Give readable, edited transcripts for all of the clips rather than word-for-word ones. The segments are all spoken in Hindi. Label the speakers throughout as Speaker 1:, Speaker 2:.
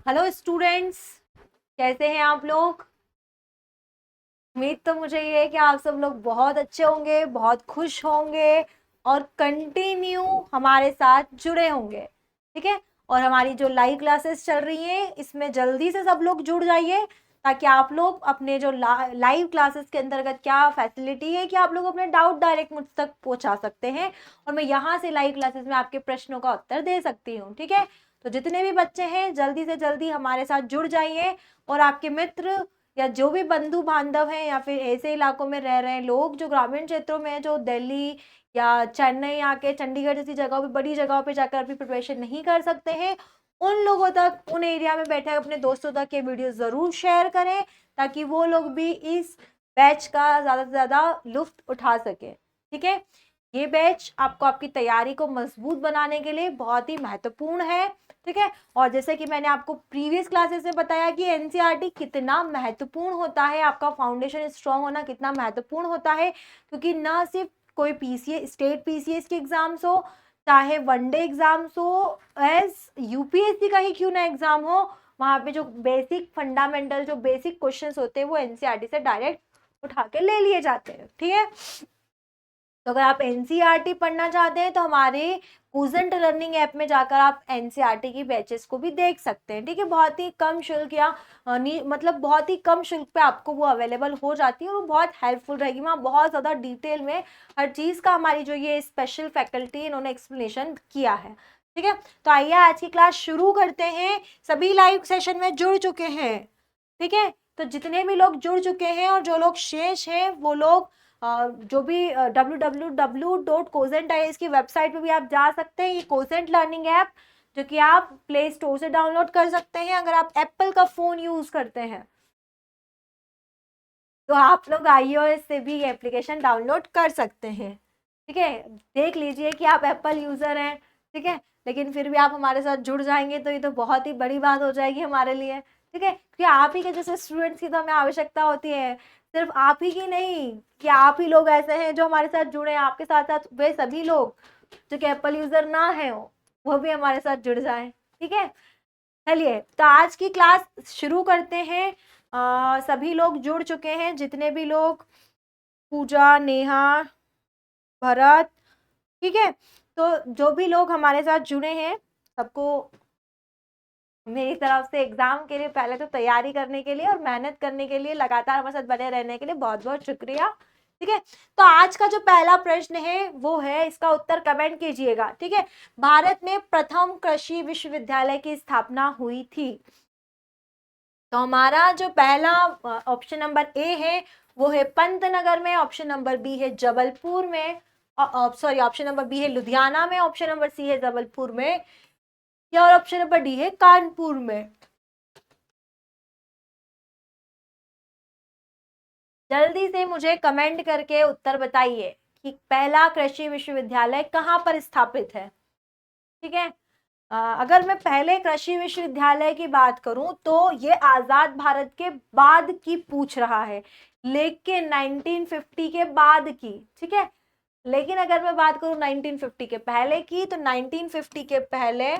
Speaker 1: हेलो स्टूडेंट्स, कैसे हैं आप लोग। उम्मीद तो मुझे ये है कि आप सब लोग बहुत अच्छे होंगे, बहुत खुश होंगे और कंटिन्यू हमारे साथ जुड़े होंगे। ठीक है। और हमारी जो लाइव क्लासेस चल रही हैं इसमें जल्दी से सब लोग जुड़ जाइए, ताकि आप लोग अपने जो लाइव क्लासेस के अंतर्गत क्या फैसिलिटी है कि आप लोग अपने डाउट डायरेक्ट मुझ तक पहुंचा सकते हैं और मैं यहाँ से लाइव क्लासेस में आपके प्रश्नों का उत्तर दे सकती हूँ। ठीक है। तो जितने भी बच्चे हैं जल्दी से जल्दी हमारे साथ जुड़ जाइए और आपके मित्र या जो भी बंधु बांधव हैं या फिर ऐसे इलाकों में रह रहे हैं लोग जो ग्रामीण क्षेत्रों में हैं, जो दिल्ली या चेन्नई आके चंडीगढ़ जैसी जगहों पे, बड़ी जगहों पे जाकर अपनी प्रिपरेशन नहीं कर सकते हैं, उन लोगों तक, उन एरिया में बैठे अपने दोस्तों तक ये वीडियो जरूर शेयर करें, ताकि वो लोग भी इस बैच का ज्यादा से ज्यादा लुत्फ उठा सके। ठीक है। ये बैच आपको आपकी तैयारी को मजबूत बनाने के लिए बहुत ही महत्वपूर्ण है। ठीक है। और जैसे कि मैंने आपको प्रीवियस क्लासेस में बताया कि एनसीईआरटी कितना महत्वपूर्ण होता है, आपका फाउंडेशन स्ट्रांग होना कितना महत्वपूर्ण होता है, क्योंकि ना सिर्फ कोई पीसीए स्टेट पीसीएस के एग्जाम्स हो, चाहे वनडे एग्जाम्स हो, एज यूपीएससी का ही क्यों ना एग्जाम हो, वहां पे जो बेसिक फंडामेंटल जो बेसिक क्वेश्चंस होते हैं वो एनसीईआरटी से डायरेक्ट उठा के ले लिए जाते हैं। ठीक है। तो अगर आप एनसीईआरटी पढ़ना चाहते हैं तो हमारे कूजेंट लर्निंग ऐप में जाकर आप एनसीईआरटी की बैचेस को भी देख सकते हैं। ठीक है। बहुत ही कम शुल्क या मतलब बहुत ही कम शुल्क पे आपको वो अवेलेबल हो जाती है और वो बहुत हेल्पफुल रहेगी। वहाँ बहुत ज़्यादा डिटेल में हर चीज़ का हमारी जो ये स्पेशल फैकल्टी इन्होंने एक्सप्लेनेशन किया है। ठीक है। तो आइए आज की क्लास शुरू करते हैं। सभी लाइव सेशन में जुड़ चुके हैं। ठीक है। तो जितने भी लोग जुड़ चुके हैं और जो लोग शेष हैं वो लोग जो भी www.cosent.is की वेबसाइट पे भी आप जा सकते हैं। ये कोसेंट लर्निंग ऐप जो कि आप प्ले स्टोर से डाउनलोड कर सकते हैं अगर आप एप्पल का फोन यूज करते हैं, तो आप लोग iOS से भी ये एप्लीकेशन डाउनलोड कर सकते हैं। ठीक है। देख लीजिए कि आप एप्पल यूजर हैं। ठीक है। लेकिन फिर भी आप हमारे साथ जुड़ जाएंगे तो ये तो बहुत ही बड़ी बात हो जाएगी हमारे लिए। ठीक है। क्योंकि आप ही के जैसे स्टूडेंट्स की तो हमें आवश्यकता होती है, सिर्फ आप ही की नहीं कि आप ही लोग ऐसे हैं जो हमारे साथ जुड़े हैं, आपके साथ साथ वे सभी लोग जो कि एप्पल यूजर ना है वो भी हमारे साथ जुड़ जाए। ठीक है। चलिए तो आज की क्लास शुरू करते हैं। सभी लोग जुड़ चुके हैं, जितने भी लोग, पूजा, नेहा, भरत। ठीक है। तो जो भी लोग हमारे साथ जुड़े हैं सबको मेरी तरफ से एग्जाम के लिए पहले तो तैयारी करने के लिए और मेहनत करने के लिए, लगातार हमारे साथ बने रहने के लिए बहुत बहुत शुक्रिया। ठीक है। तो आज का जो पहला प्रश्न है वो है, इसका उत्तर कमेंट कीजिएगा। ठीक है। भारत में प्रथम कृषि विश्वविद्यालय की स्थापना हुई थी। तो हमारा जो पहला ऑप्शन नंबर ए है वो है पंतनगर में, ऑप्शन नंबर बी है जबलपुर में, सॉरी ऑप्शन नंबर बी है लुधियाना में, ऑप्शन नंबर सी है जबलपुर में, या और ऑप्शन नंबर डी है कानपुर में। जल्दी से मुझे कमेंट करके उत्तर बताइए कि पहला कृषि विश्वविद्यालय कहाँ पर स्थापित है। ठीक है। अगर मैं पहले कृषि विश्वविद्यालय की बात करूं तो ये आजाद भारत के बाद की पूछ रहा है, लेकिन 1950 के बाद की। ठीक है। लेकिन अगर मैं बात करूं 1950 के पहले की, तो 1950 के पहले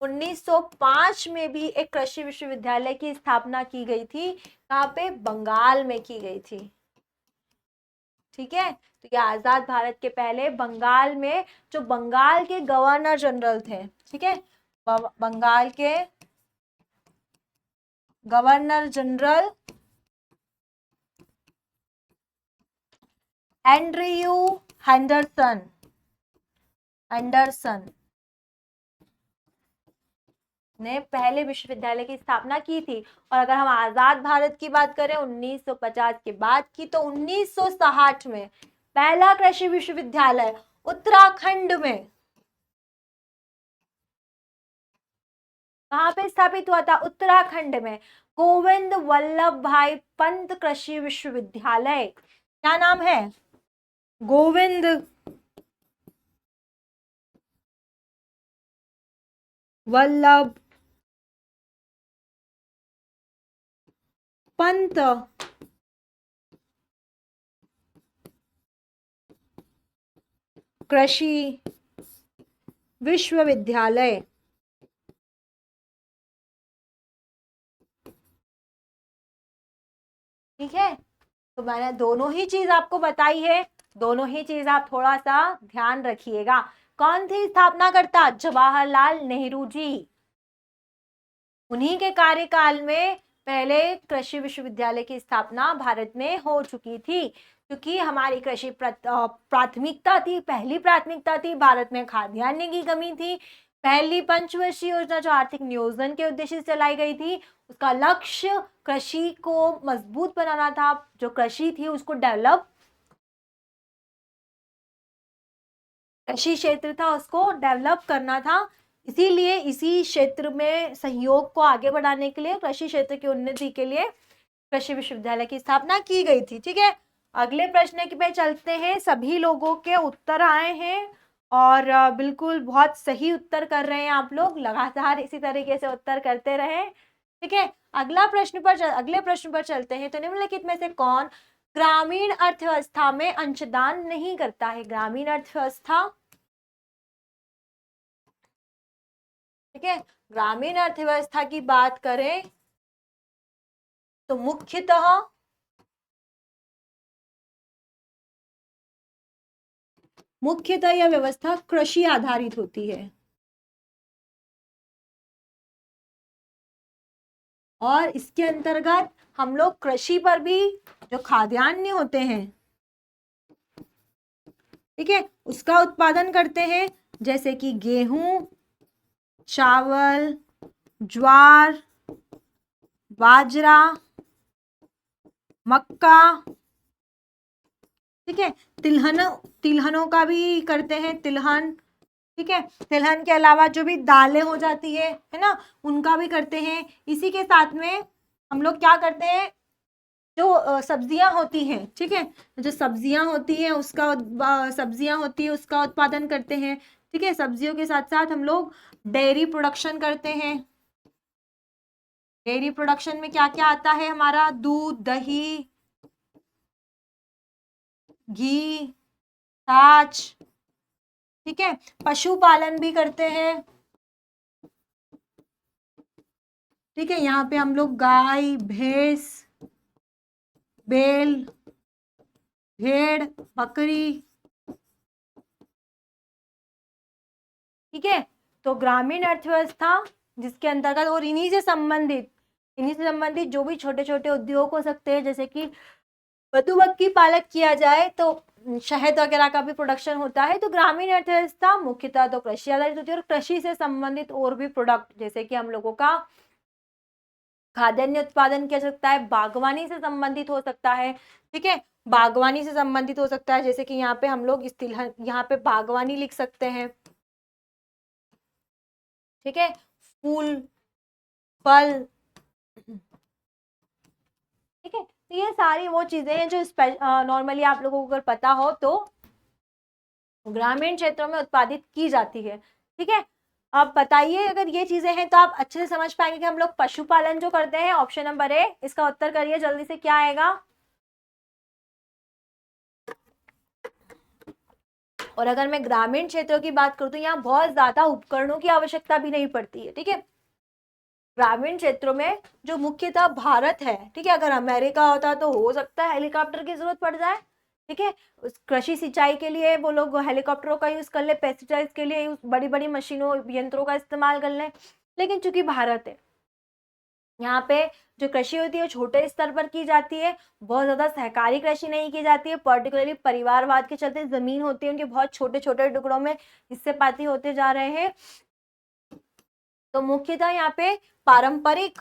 Speaker 1: 1905 में भी एक कृषि विश्वविद्यालय की स्थापना की गई थी। कहाँ पे? बंगाल में की गई थी। ठीक है। तो ये आजाद भारत के पहले बंगाल में, जो बंगाल के गवर्नर जनरल थे, ठीक है, बंगाल के governor general Andrew Henderson Anderson ने पहले विश्वविद्यालय की स्थापना की थी। और अगर हम आजाद भारत की बात करें 1950 के बाद की, तो 1960 में पहला कृषि विश्वविद्यालय उत्तराखंड में कहां पे स्थापित हुआ था? उत्तराखंड में। गोविंद वल्लभ भाई पंत कृषि विश्वविद्यालय। क्या नाम है? गोविंद वल्लभ पंत कृषि विश्वविद्यालय। ठीक है, तो मैंने दोनों ही चीज आपको बताई है, दोनों ही चीज आप थोड़ा सा ध्यान रखिएगा। कौन थी स्थापनाकर्ता? जवाहरलाल नेहरू जी। उन्हीं के कार्यकाल में पहले कृषि विश्वविद्यालय की स्थापना भारत में हो चुकी थी, क्योंकि हमारी कृषि प्राथमिकता थी, पहली प्राथमिकता थी, भारत में खाद्यान्न की कमी थी। पहली पंचवर्षीय योजना जो आर्थिक नियोजन के उद्देश्य से चलाई गई थी, उसका लक्ष्य कृषि को मजबूत बनाना था, जो कृषि थी उसको डेवलप, कृषि क्षेत्र था उसको डेवलप करना था। इसीलिए इसी क्षेत्र में सहयोग को आगे बढ़ाने के लिए, कृषि क्षेत्र की उन्नति के लिए कृषि विश्वविद्यालय की स्थापना की गई थी। ठीक है, अगले प्रश्न पे चलते हैं। सभी लोगों के उत्तर आए हैं और बिल्कुल बहुत सही उत्तर कर रहे हैं आप लोग, लगातार इसी तरीके से उत्तर करते रहे। ठीक है, अगले प्रश्न पर चलते हैं। तो निम्नलिखित में से कौन ग्रामीण अर्थव्यवस्था में अंशदान नहीं करता है? ग्रामीण अर्थव्यवस्था, ठीक है, ग्रामीण अर्थव्यवस्था की बात करें तो मुख्यतः यह व्यवस्था कृषि आधारित होती है, और इसके अंतर्गत हम लोग कृषि पर भी जो खाद्यान्न होते हैं, ठीक है, उसका उत्पादन करते हैं, जैसे कि गेहूं, चावल, ज्वार, बाजरा, मक्का, ठीक है, तिलहनों का भी करते हैं, तिलहन, ठीक है, तिलहन के अलावा जो भी दालें हो जाती है ना, उनका भी करते हैं। इसी के साथ में हम लोग क्या करते हैं, जो सब्जियां होती हैं, ठीक है, जो सब्जियां होती हैं उसका उत्पादन करते हैं। ठीक है, सब्जियों के साथ साथ हम लोग डेयरी प्रोडक्शन करते हैं। डेयरी प्रोडक्शन में क्या क्या आता है हमारा? दूध, दही, घी, छाछ, ठीक है, पशुपालन भी करते हैं। ठीक है, यहाँ पे हम लोग गाय, भैंस, बैल, भेड़, बकरी, ठीक है, तो ग्रामीण अर्थव्यवस्था जिसके अंतर्गत और इन्हीं से संबंधित जो भी छोटे छोटे उद्योग हो सकते हैं, जैसे कि मधुमक्खी पालक किया जाए तो शहद वगैरह का भी प्रोडक्शन होता है। तो ग्रामीण अर्थव्यवस्था मुख्यतः तो कृषि आधारित होती है, और कृषि से संबंधित और भी प्रोडक्ट, जैसे कि हम लोगों का खाद्यान्न उत्पादन किया सकता है, बागवानी से संबंधित हो सकता है। ठीक है, बागवानी से संबंधित हो सकता है, जैसे कि यहाँ पे हम लोग यहाँ पे बागवानी लिख सकते हैं। ठीक है, फूल, फल, ठीक है, तो ये सारी वो चीजें हैं जो नॉर्मली आप लोगों को अगर पता हो तो ग्रामीण क्षेत्रों में उत्पादित की जाती है। ठीक है, अब बताइए, अगर ये चीजें हैं तो आप अच्छे से समझ पाएंगे कि हम लोग पशुपालन जो करते हैं, ऑप्शन नंबर ए, इसका उत्तर करिए जल्दी से, क्या आएगा? और अगर मैं ग्रामीण क्षेत्रों की बात करूं तो यहाँ बहुत ज्यादा उपकरणों की आवश्यकता भी नहीं पड़ती है। ठीक है, ग्रामीण क्षेत्रों में जो मुख्यतः भारत है, ठीक है, अगर अमेरिका होता तो हो सकता है हेलीकॉप्टर की जरूरत पड़ जाए। ठीक है, उस कृषि सिंचाई के लिए वो लोग हेलीकॉप्टरों का यूज कर ले, पेस्टिसाइड्स के लिए बड़ी बड़ी मशीनों यंत्रों का इस्तेमाल कर ले, लेकिन चूंकि भारत है, यहाँ पे जो कृषि होती है छोटे स्तर पर की जाती है, बहुत ज्यादा सहकारी कृषि नहीं की जाती है, पर्टिकुलरली परिवारवाद के चलते जमीन होती है उनके बहुत छोटे छोटे टुकड़ों में हिस्से पाती होते जा रहे हैं। तो मुख्यतः यहाँ पे पारंपरिक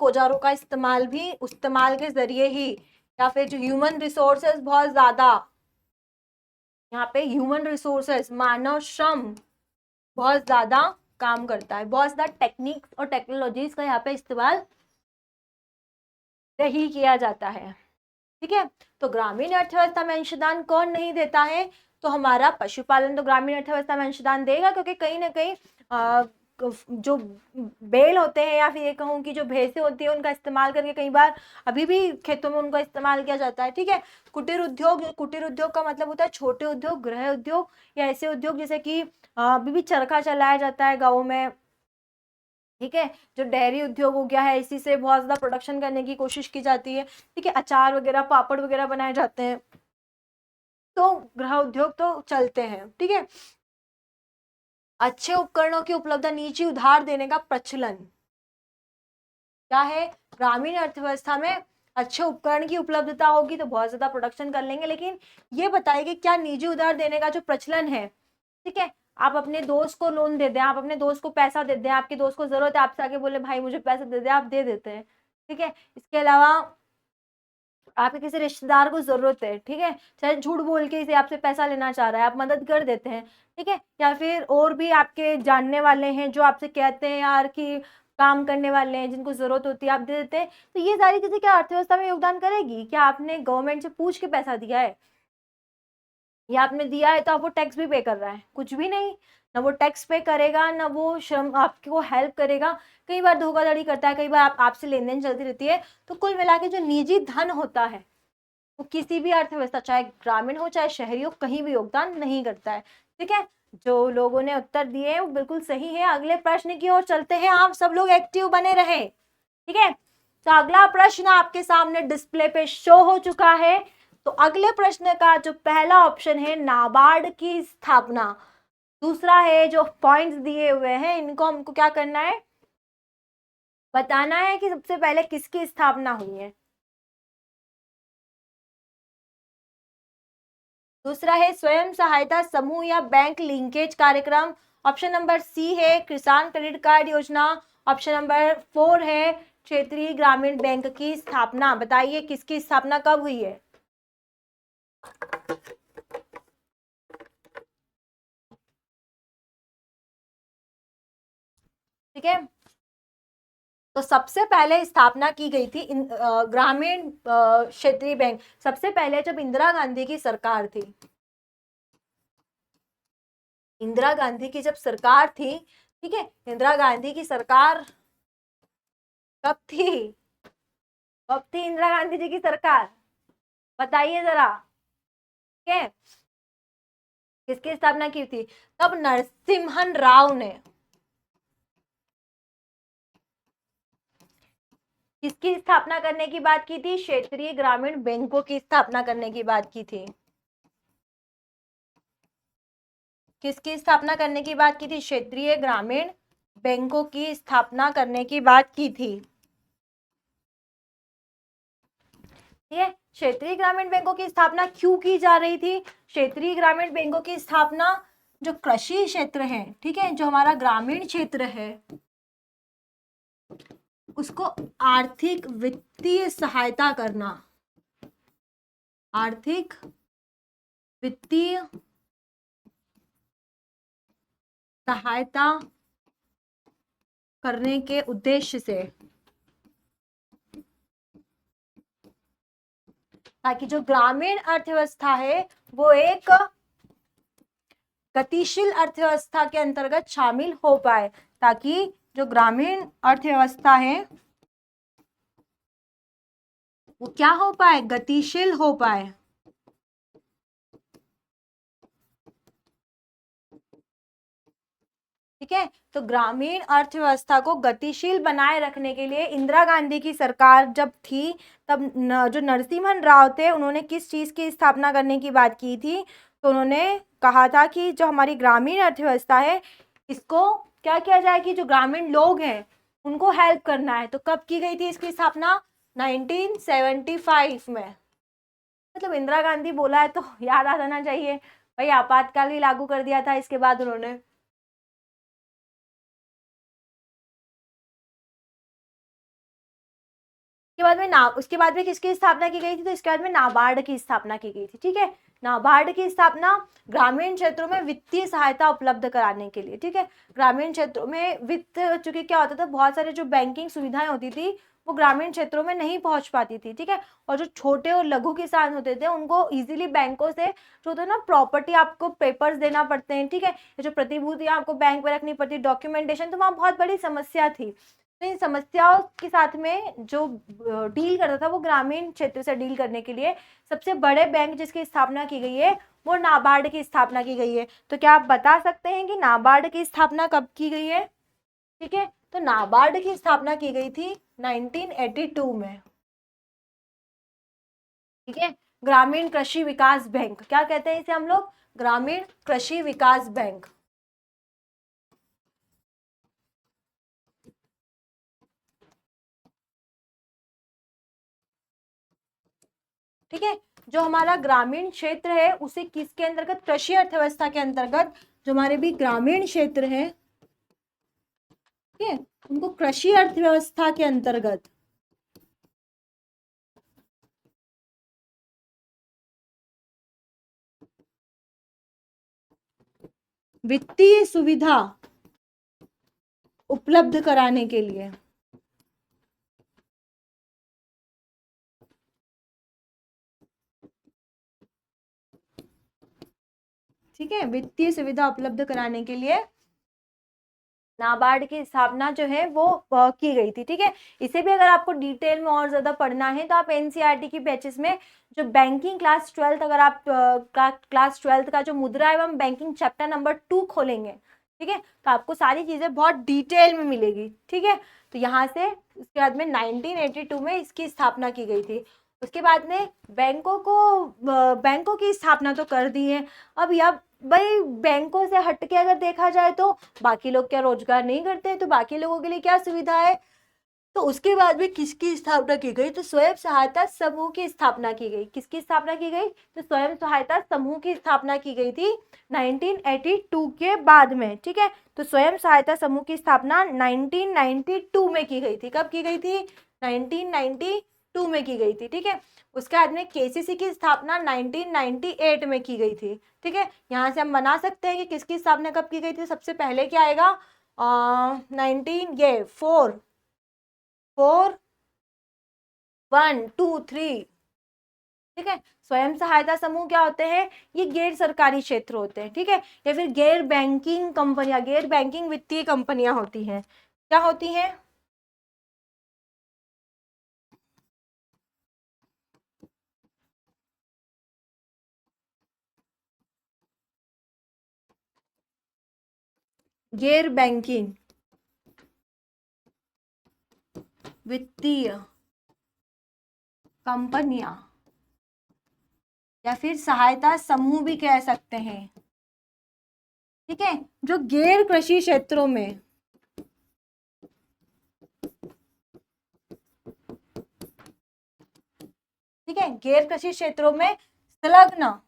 Speaker 1: औजारों का इस्तेमाल के जरिए ही, या फिर जो ह्यूमन रिसोर्सेज बहुत ज्यादा, यहाँ पे ह्यूमन रिसोर्सेज, मानव श्रम बहुत ज्यादा काम करता है, बहुत ज्यादा टेक्निक्स और टेक्नोलॉजीज का यहाँ पे इस्तेमाल नहीं किया जाता है। ठीक है, तो ग्रामीण अर्थव्यवस्था में अंशदान कौन नहीं देता है? तो हमारा पशुपालन तो ग्रामीण अर्थव्यवस्था में अंशदान देगा, क्योंकि कहीं ना कहीं जो बैल होते हैं, या फिर ये कहूँ कि जो भैंसें होती है, उनका इस्तेमाल करके कई बार अभी भी खेतों में उनका इस्तेमाल किया जाता है। ठीक है, कुटीर उद्योग का मतलब होता है छोटे उद्योग, गृह उद्योग, या ऐसे उद्योग जैसे कि अभी भी चरखा चलाया जाता है गाँव में, ठीक है। जो डेयरी उद्योग हो गया है, इसी से बहुत ज़्यादा प्रोडक्शन करने की कोशिश की जाती है। ठीक है, अचार वगैरह, पापड़ वगैरह बनाए जाते हैं, तो गृह उद्योग तो चलते हैं। ठीक है। अच्छे उपकरणों की उपलब्धता, निजी उधार देने का प्रचलन क्या है? ग्रामीण अर्थव्यवस्था में अच्छे उपकरण की उपलब्धता होगी तो बहुत ज्यादा प्रोडक्शन कर लेंगे। लेकिन ये बताइए कि क्या निजी उधार देने का जो प्रचलन है, ठीक है, आप अपने दोस्त को लोन दे दें, आप अपने दोस्त को पैसा दे दें, आपके दोस्त को जरूरत है, आपसे आके बोले भाई मुझे पैसा दे दे, आप दे देते हैं। ठीक है। इसके अलावा आपके किसी रिश्तेदार को जरूरत है, ठीक है, चाहे झूठ बोल के इसे आपसे पैसा लेना चाह रहा है, आप मदद कर देते हैं। ठीक है। या फिर और भी आपके जानने वाले हैं जो आपसे कहते हैं यार कि काम करने वाले हैं जिनको जरूरत होती है, आप दे देते हैं। तो ये सारी चीजें क्या अर्थव्यवस्था में योगदान करेगी? क्या आपने गवर्नमेंट से पूछ के पैसा दिया है, या आपने दिया है तो आप वो टैक्स भी पे कर रहा है? कुछ भी नहीं। ना वो टैक्स पे करेगा, ना वो श्रम आपको हेल्प करेगा। कई बार धोखाधड़ी करता है, कई बार आपसे लेन देन चलती रहती है। तो कुल मिला के जो निजी धन होता है वो किसी भी अर्थव्यवस्था, चाहे ग्रामीण हो चाहे शहरी हो, कहीं भी योगदान नहीं करता है। ठीक है। जो लोगों ने उत्तर दिए हैं वो बिल्कुल सही है। अगले प्रश्न की ओर चलते हैं, आप सब लोग एक्टिव बने रहे। ठीक है। तो अगला प्रश्न आपके सामने डिस्प्ले पे शो हो चुका है। तो अगले प्रश्न का जो पहला ऑप्शन है, नाबार्ड की स्थापना। दूसरा है, जो पॉइंट्स दिए हुए हैं इनको हमको क्या करना है, बताना है कि सबसे पहले किसकी स्थापना हुई है। दूसरा है स्वयं सहायता समूह या बैंक लिंकेज कार्यक्रम। ऑप्शन नंबर सी है किसान क्रेडिट कार्ड योजना। ऑप्शन नंबर 4 है क्षेत्रीय ग्रामीण बैंक की स्थापना। बताइए किसकी स्थापना कब हुई है? ठीक है। तो सबसे पहले स्थापना की गई थी ग्रामीण क्षेत्रीय बैंक, सबसे पहले जब इंदिरा गांधी की सरकार थी। इंदिरा गांधी की जब सरकार थी, ठीक है, इंदिरा गांधी की सरकार कब थी? कब थी इंदिरा गांधी जी की सरकार? बताइए जरा। ठीक है। किसकी स्थापना की थी? तब नरसिम्हन राव ने। किसकी स्थापना करने की बात की थी? क्षेत्रीय ग्रामीण बैंकों की स्थापना करने की बात की थी। किसकी स्थापना करने की बात की थी? क्षेत्रीय ग्रामीण बैंकों की स्थापना करने की बात की थी। ठीक है। क्षेत्रीय ग्रामीण बैंकों की स्थापना क्यों की जा रही थी? क्षेत्रीय ग्रामीण बैंकों की स्थापना, जो कृषि क्षेत्र है, ठीक है, जो हमारा ग्रामीण क्षेत्र है, उसको आर्थिक वित्तीय सहायता करना, आर्थिक वित्तीय सहायता करने के उद्देश्य से, ताकि जो ग्रामीण अर्थव्यवस्था है वो एक गतिशील अर्थव्यवस्था के अंतर्गत शामिल हो पाए, ताकि जो ग्रामीण अर्थव्यवस्था है वो क्या हो पाए? गतिशील हो पाए। ठीक है। तो ग्रामीण अर्थव्यवस्था को गतिशील बनाए रखने के लिए इंदिरा गांधी की सरकार जब थी, तब जो नरसिम्हन राव थे उन्होंने किस चीज की स्थापना करने की बात की थी? तो उन्होंने कहा था कि जो हमारी ग्रामीण अर्थव्यवस्था है इसको क्या किया जाए कि जो ग्रामीण लोग हैं उनको हेल्प करना है। तो कब की गई थी इसकी स्थापना? 1975 में। मतलब इंदिरा गांधी बोला है तो याद आ जाना चाहिए भाई, आपातकाल ही लागू कर दिया था इसके बाद उन्होंने। उसके बाद में उसके बाद में किसकी स्थापना की गई थी? तो इसके बाद में नाबार्ड की स्थापना की गई थी। ठीक है। नाबार्ड की स्थापना ग्रामीण क्षेत्रों में वित्तीय सहायता उपलब्ध कराने के लिए। ठीक है। ग्रामीण क्षेत्रों में वित्त, चूंकि क्या होता था, बहुत सारे जो बैंकिंग सुविधाएं होती थी वो ग्रामीण क्षेत्रों में नहीं पहुंच पाती थी। ठीक है। और जो छोटे और लघु किसान होते थे उनको इजीली बैंकों से जो होता है ना, प्रॉपर्टी आपको पेपर्स देना पड़ते हैं, ठीक है, जो प्रतिभूतियां आपको बैंक में रखनी पड़ती, डॉक्यूमेंटेशन, तो वहाँ बहुत बड़ी समस्या थी। तो इन समस्याओं के साथ में जो डील करता था वो ग्रामीण क्षेत्र से डील करने के लिए सबसे बड़े बैंक जिसकी स्थापना की गई है वो नाबार्ड की स्थापना की गई है। तो क्या आप बता सकते हैं कि नाबार्ड की स्थापना कब की गई है? ठीक है, तो नाबार्ड की स्थापना की गई थी 1982 में। ठीक है, ग्रामीण कृषि विकास बैंक, क्या कहते हैं इसे हम लोग, ग्रामीण कृषि विकास बैंक। ठीक है, जो हमारा ग्रामीण क्षेत्र है उसे किसके अंतर्गत, कृषि अर्थव्यवस्था के अंतर्गत, जो हमारे भी ग्रामीण क्षेत्र है, ठीक है, उनको कृषि अर्थव्यवस्था के अंतर्गत वित्तीय सुविधा उपलब्ध कराने के लिए, ठीक है, वित्तीय सुविधा उपलब्ध कराने के लिए नाबार्ड की स्थापना जो है वो की गई थी। ठीक है, इसे भी अगर आपको डिटेल में और ज्यादा पढ़ना है तो आप एनसीईआरटी की बैचेस में जो बैंकिंग क्लास 12 अगर आप क्लास 12 का जो मुद्रा एवं बैंकिंग चैप्टर नंबर 2 खोलेंगे, ठीक है, तो आपको सारी चीजें बहुत डिटेल में मिलेगी। ठीक है, तो यहाँ से उसके बाद में 1982 में इसकी स्थापना की गई थी। उसके बाद में बैंकों की स्थापना तो कर दी है। अब यह भाई बैंकों से हटके अगर देखा जाए तो बाकी लोग क्या रोजगार नहीं करते, तो बाकी लोगों के लिए क्या सुविधा है, तो उसके बाद भी किसकी स्थापना की गई, तो स्वयं सहायता समूह की स्थापना की गई। किसकी स्थापना की गई, तो स्वयं सहायता समूह की स्थापना की गई थी 1982 के बाद में। ठीक है, तो स्वयं सहायता समूह की स्थापना 1992 में की गई थी। कब की गई थी, 1992 में की गई थी। ठीक है, उसके बाद में केसीसी की स्थापना 1998 में की गई थी। ठीक है, यहाँ से हम बना सकते हैं कि किसकी स्थापना कब की गई थी। सबसे पहले क्या आएगा, 1 2 3। ठीक है, स्वयं सहायता समूह क्या होते हैं, ये गैर सरकारी क्षेत्र होते हैं। ठीक है, या फिर गैर बैंकिंग कंपनियां, गैर बैंकिंग वित्तीय कंपनियां होती हैं। क्या होती हैं, गैर बैंकिंग वित्तीय कंपनियां या फिर सहायता समूह भी कह सकते हैं। ठीक है, जो गैर कृषि क्षेत्रों में, ठीक है, गैर कृषि क्षेत्रों में संलग्न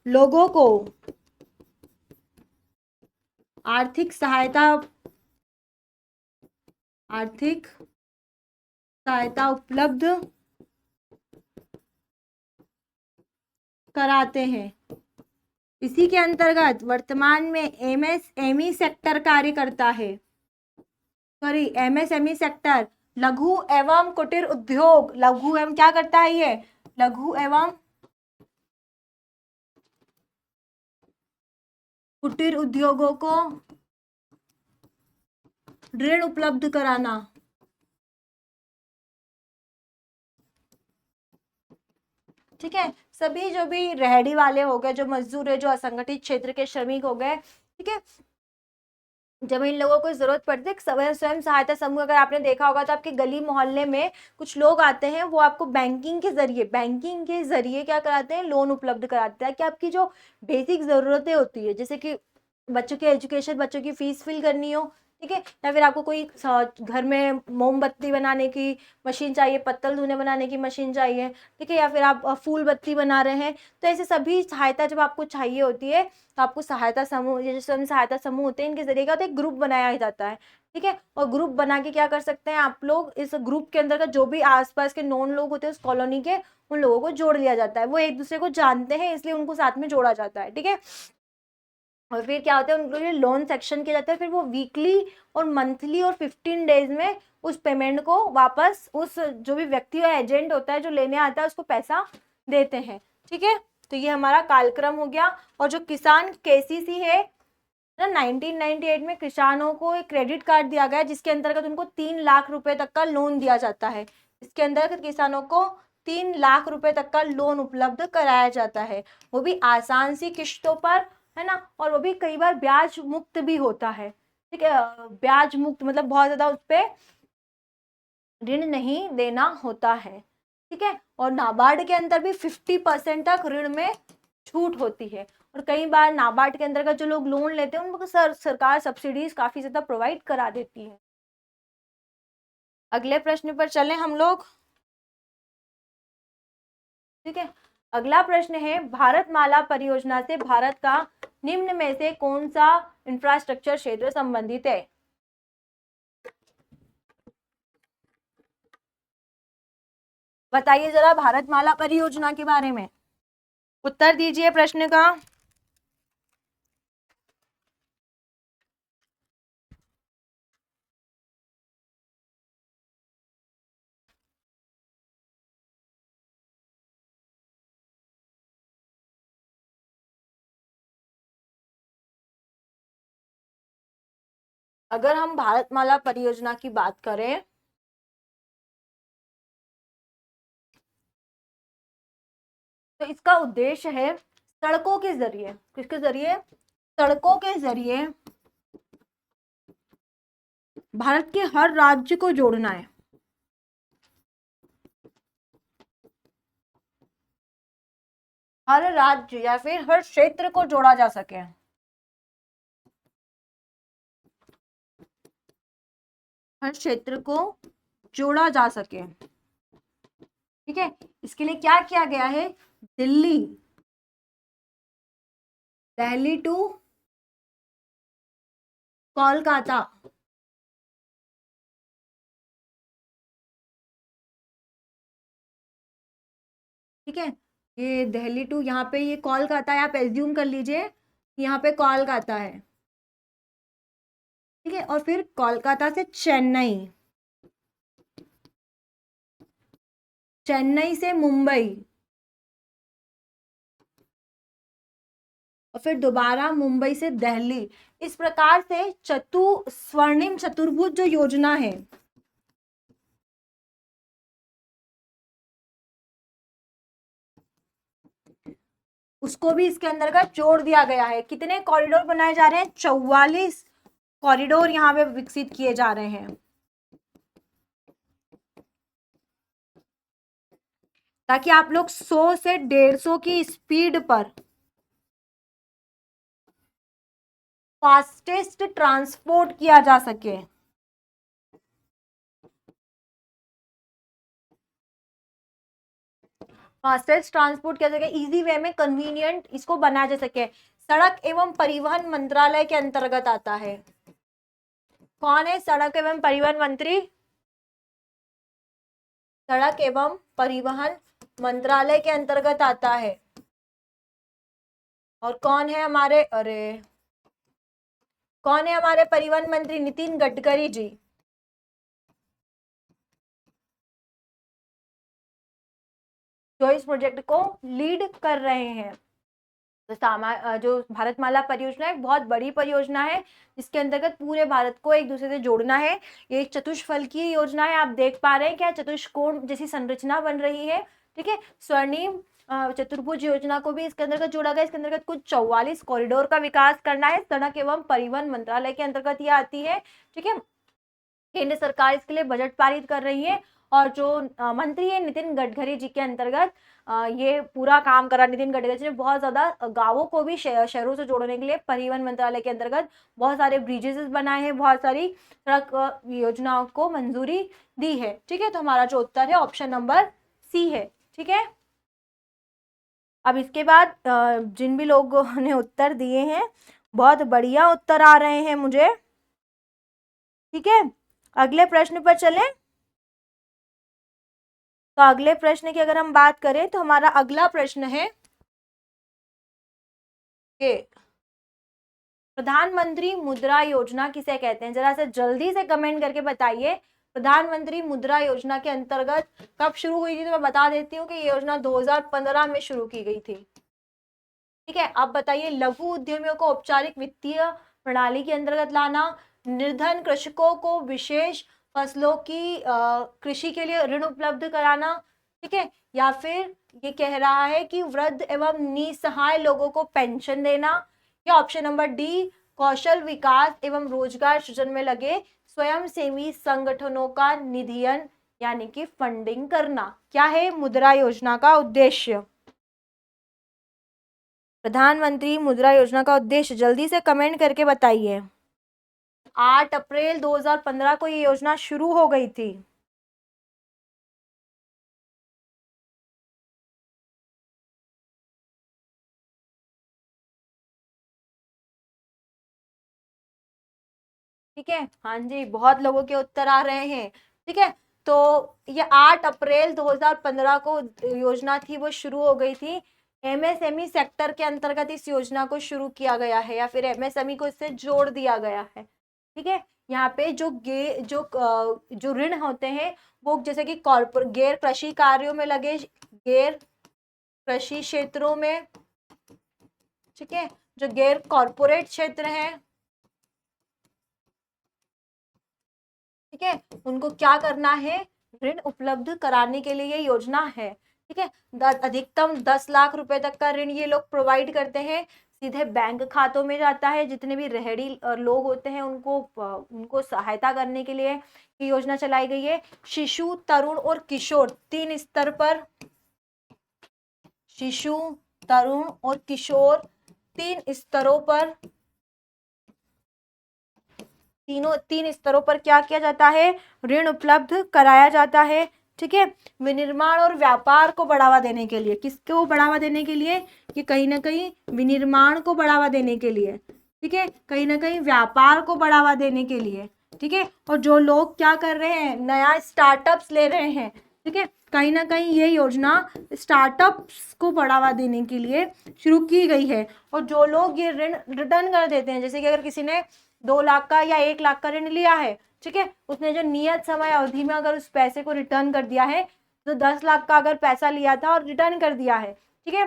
Speaker 1: लोगों को आर्थिक सहायता, आर्थिक सहायता उपलब्ध कराते हैं। इसी के अंतर्गत वर्तमान में एमएसएमई सेक्टर कार्य करता है। सॉरी, एमएसएमई सेक्टर, लघु एवं कुटीर उद्योग, लघु एवं क्या करता है ये, लघु एवं कुटीर उद्योगों को ऋण उपलब्ध कराना। ठीक है, सभी जो भी रेहड़ी वाले हो गए, जो मजदूर है, जो असंगठित क्षेत्र के श्रमिक हो गए, ठीक है, जब इन लोगों को जरूरत पड़ती है, स्वयं सहायता समूह अगर आपने देखा होगा तो आपके गली मोहल्ले में कुछ लोग आते हैं, वो आपको बैंकिंग के जरिए क्या कराते हैं, लोन उपलब्ध कराते हैं कि आपकी जो बेसिक जरूरतें होती है, जैसे कि बच्चों के एजुकेशन, बच्चों की फीस फिल करनी हो, ठीक है, या फिर आपको कोई घर में मोमबत्ती बनाने की मशीन चाहिए, पत्तल धोने बनाने की मशीन चाहिए, ठीक है, या फिर आप फूल बत्ती बना रहे हैं, तो ऐसे सभी सहायता जब आपको चाहिए होती है तो आपको सहायता समूह, ये जो स्वयं सहायता समूह होते हैं, इनके जरिए क्या होता है, एक ग्रुप बनाया जाता है। ठीक है, और ग्रुप बना के क्या कर सकते हैं आप लोग, इस ग्रुप के अंदर का जो भी आसपास के नॉन लोग होते हैं उस कॉलोनी के, उन लोगों को जोड़ लिया जाता है। वो एक दूसरे को जानते हैं इसलिए उनको साथ में जोड़ा जाता है। ठीक है, और फिर क्या होता है, उनको लिए लोन सेक्शन किया जाता है, फिर वो वीकली और मंथली और 15 डेज में उस पेमेंट को वापस उस जो भी व्यक्ति या एजेंट होता है जो लेने आता है उसको पैसा देते हैं। ठीक है, तो ये हमारा कालक्रम हो गया। और जो किसान केसीसी है ना, 1998 में किसानों को एक क्रेडिट कार्ड दिया गया जिसके अंतर्गत उनको 3 लाख रुपए तक का लोन दिया जाता है। इसके अंतर्गत किसानों को 3 लाख रुपए तक का लोन उपलब्ध कराया जाता है, वो भी आसान सी किश्तों पर, है ना, और वो भी कई बार ब्याज मुक्त भी होता है, ठीक है, ब्याज मुक्त मतलब बहुत ज्यादा उस पर ऋण नहीं देना होता है, ठीक है। और नाबार्ड के अंदर भी 50% तक ऋण में छूट होती है, और कई बार नाबार्ड के अंदर का जो लोग लोन लेते हैं उनको सरकार सब्सिडीज काफी ज्यादा प्रोवाइड करा देती है। अगले प्रश्न पर चलें हम लोग, ठीक है। अगला प्रश्न है, भारतमाला परियोजना से भारत का निम्न में से कौन सा इंफ्रास्ट्रक्चर क्षेत्र संबंधित है? बताइए जरा भारतमाला परियोजना के बारे में, उत्तर दीजिए प्रश्न का। अगर हम भारतमाला परियोजना की बात करें तो इसका उद्देश्य है सड़कों के जरिए, किसके जरिए? सड़कों के जरिए भारत के हर राज्य को जोड़ना है, हर राज्य या फिर हर क्षेत्र को जोड़ा जा सके, हर क्षेत्र को जोड़ा जा सके, ठीक है। इसके लिए क्या किया गया है? दिल्ली, दिल्ली टू कोलकाता, ठीक है। ये दिल्ली टू, यहाँ पे ये कोलकाता है, आप एज्यूम कर लीजिए यहाँ पे कोलकाता है, ठीक है। और फिर कोलकाता से चेन्नई, चेन्नई से मुंबई, और फिर दोबारा मुंबई से दिल्ली। इस प्रकार से स्वर्णिम चतुर्भुज जो योजना है, उसको भी इसके अंतर्गत जोड़ दिया गया है। कितने कॉरिडोर बनाए जा रहे हैं? 44 कॉरिडोर यहाँ पे विकसित किए जा रहे हैं, ताकि आप लोग 100 से 150 की स्पीड पर फास्टेस्ट ट्रांसपोर्ट किया जा सके। फास्टेस्ट ट्रांसपोर्ट किया जाएगा, इजी वे में कन्वीनियंट इसको बनाया जा सके। सड़क एवं परिवहन मंत्रालय के अंतर्गत आता है। कौन है सड़क एवं परिवहन मंत्री? सड़क एवं परिवहन मंत्रालय के अंतर्गत आता है। और कौन है हमारे कौन है हमारे परिवहन मंत्री? नितिन गडकरी जी। जो इस प्रोजेक्ट को लीड कर रहे हैं। तो जो भारतमाला परियोजना है बहुत बड़ी परियोजना है, जिसके अंतर्गत पूरे भारत को एक दूसरे से जोड़ना है। ये एक चतुष्फलकीय योजना है, आप देख पा रहे हैं क्या चतुष्कोण जैसी संरचना बन रही है, ठीक है। स्वर्णिम चतुर्भुज योजना को भी इसके अंतर्गत जोड़ा गया। इसके अंतर्गत कुछ 44 कॉरिडोर का विकास करना है। सड़क एवं परिवहन मंत्रालय के अंतर्गत ये आती है, ठीक है। केंद्र सरकार इसके लिए बजट पारित कर रही है, और जो मंत्री है नितिन गडकरी जी के अंतर्गत ये पूरा काम करा। नितिन गडकरी जी ने बहुत ज्यादा गांवों को भी शहरों से जोड़ने के लिए परिवहन मंत्रालय के अंतर्गत बहुत सारे ब्रिजेस बनाए हैं, बहुत सारी सड़क योजनाओं को मंजूरी दी है, ठीक है। तो हमारा जो उत्तर है ऑप्शन नंबर सी है, ठीक है। अब इसके बाद जिन भी लोगों ने उत्तर दिए हैं बहुत बढ़िया उत्तर आ रहे हैं मुझे, ठीक है। अगले प्रश्न पर चलें। तो अगले प्रश्न की अगर हम बात करें तो हमारा अगला प्रश्न है कि प्रधानमंत्री मुद्रा योजना किसे कहते हैं? जरा से जल्दी से कमेंट करके बताइए। प्रधानमंत्री मुद्रा योजना के अंतर्गत कब शुरू हुई थी? तो मैं बता देती हूँ कि ये योजना 2015 में शुरू की गई थी, ठीक है। अब बताइए, लघु उद्यमियों को औपचारिक वित्तीय प्रणाली के अंतर्गत लाना, निर्धन कृषकों को विशेष फसलों की कृषि के लिए ऋण उपलब्ध कराना, ठीक है, या फिर ये कह रहा है कि वृद्ध एवं निसहाय लोगों को पेंशन देना, ये ऑप्शन नंबर डी, कौशल विकास एवं रोजगार सृजन में लगे स्वयंसेवी संगठनों का निधियन यानी कि फंडिंग करना। क्या है मुद्रा योजना का उद्देश्य? प्रधानमंत्री मुद्रा योजना का उद्देश्य जल्दी से कमेंट करके बताइए। 8 अप्रैल 2015 को ये योजना शुरू हो गई थी। ठीक है, हाँ जी, बहुत लोगों के उत्तर आ रहे हैं। ठीक है, तो ये 8 अप्रैल 2015 को योजना थी, वो शुरू हो गई थी। एमएसएमई सेक्टर के अंतर्गत इस योजना को शुरू किया गया है, या फिर एमएसएमई को इससे जोड़ दिया गया है। ठीक है, यहाँ पे जो ऋण होते हैं वो जैसे कि गैर कृषि कार्यों में लगे, गैर कृषि क्षेत्रों में, ठीक है, जो गैर कॉरपोरेट क्षेत्र है, ठीक है, उनको क्या करना है, ऋण उपलब्ध कराने के लिए ये योजना है। ठीक है, अधिकतम 10 लाख रुपए तक का ऋण ये लोग प्रोवाइड करते हैं, सीधे बैंक खातों में जाता है। जितने भी रेहड़ी लोग होते हैं उनको सहायता करने के लिए ये योजना चलाई गई है। शिशु, तरुण और किशोर 3 स्तर पर, शिशु, तरुण और किशोर 3 स्तरों पर, तीन स्तरों पर क्या किया जाता है, ऋण उपलब्ध कराया जाता है। ठीक है, विनिर्माण और व्यापार को बढ़ावा देने के लिए, किसको बढ़ावा देने के लिए, कि कहीं ना कहीं विनिर्माण को बढ़ावा देने के लिए, ठीक है, कहीं ना कहीं व्यापार को बढ़ावा देने के लिए। ठीक है, और जो लोग क्या कर रहे हैं, नया स्टार्टअप्स ले रहे हैं, ठीक है, कहीं ना कहीं ये योजना स्टार्टअप्स को बढ़ावा देने के लिए शुरू की गई है। और जो लोग ये ऋण रिटर्न कर देते हैं, जैसे कि अगर किसी ने 2 लाख का या 1 लाख का ऋण लिया है, ठीक है, उसने जो नियत समय अवधि में अगर उस पैसे को रिटर्न कर दिया है, तो 10 लाख का अगर पैसा लिया था और रिटर्न कर दिया है, ठीक है,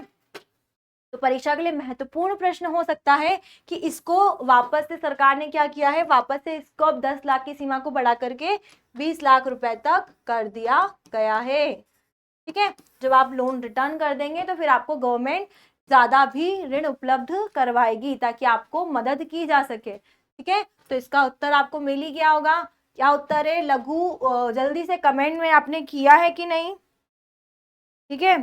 Speaker 1: तो परीक्षा के लिए महत्वपूर्ण प्रश्न हो सकता है कि इसको वापस से सरकार ने क्या किया है, वापस से इसको अब 10 लाख की सीमा को बढ़ा करके 20 लाख रुपए तक कर दिया गया है। ठीक है, जब आप लोन रिटर्न कर देंगे तो फिर आपको गवर्नमेंट ज्यादा भी ऋण उपलब्ध करवाएगी ताकि आपको मदद की जा सके। ठीक है, तो इसका उत्तर आपको मिल ही गया होगा। क्या उत्तर है लघु, जल्दी से कमेंट में आपने किया है कि नहीं? ठीक है,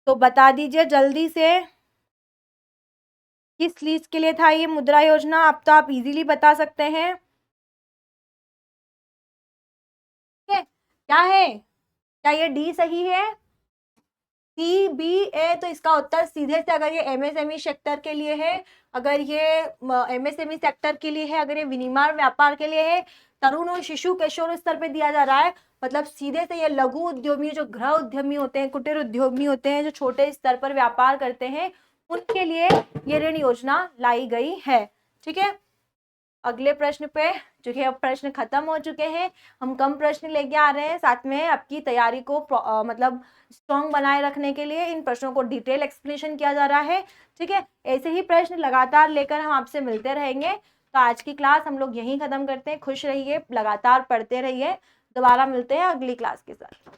Speaker 1: तो बता दीजिए जल्दी से किस चीज के लिए था ये मुद्रा योजना। अब तो आप इजीली बता सकते हैं। ठीक है, क्या है, क्या ये डी सही है, सी, बी, ए? तो इसका उत्तर सीधे से, अगर ये एमएसएमई सेक्टर के लिए है, अगर ये एमएसएमई सेक्टर के लिए है, अगर ये विनिर्माण व्यापार के लिए है, तरुण और शिशु किशोर स्तर पे दिया जा रहा है, मतलब सीधे से ये लघु उद्यमी, जो गृह उद्यमी होते हैं, कुटीर उद्यमी होते हैं, जो छोटे स्तर पर व्यापार करते हैं, उनके लिए ये ऋण योजना लाई गई है। ठीक है, अगले प्रश्न पे, जो कि अब प्रश्न खत्म हो चुके हैं, हम कम प्रश्न लेके आ रहे हैं, साथ में आपकी तैयारी को मतलब स्ट्रॉन्ग बनाए रखने के लिए इन प्रश्नों को डिटेल एक्सप्लेनेशन किया जा रहा है। ठीक है, ऐसे ही प्रश्न लगातार लेकर हम आपसे मिलते रहेंगे। तो आज की क्लास हम लोग यहीं खत्म करते हैं। खुश रहिए, लगातार पढ़ते रहिए, दोबारा मिलते हैं अगली क्लास के साथ।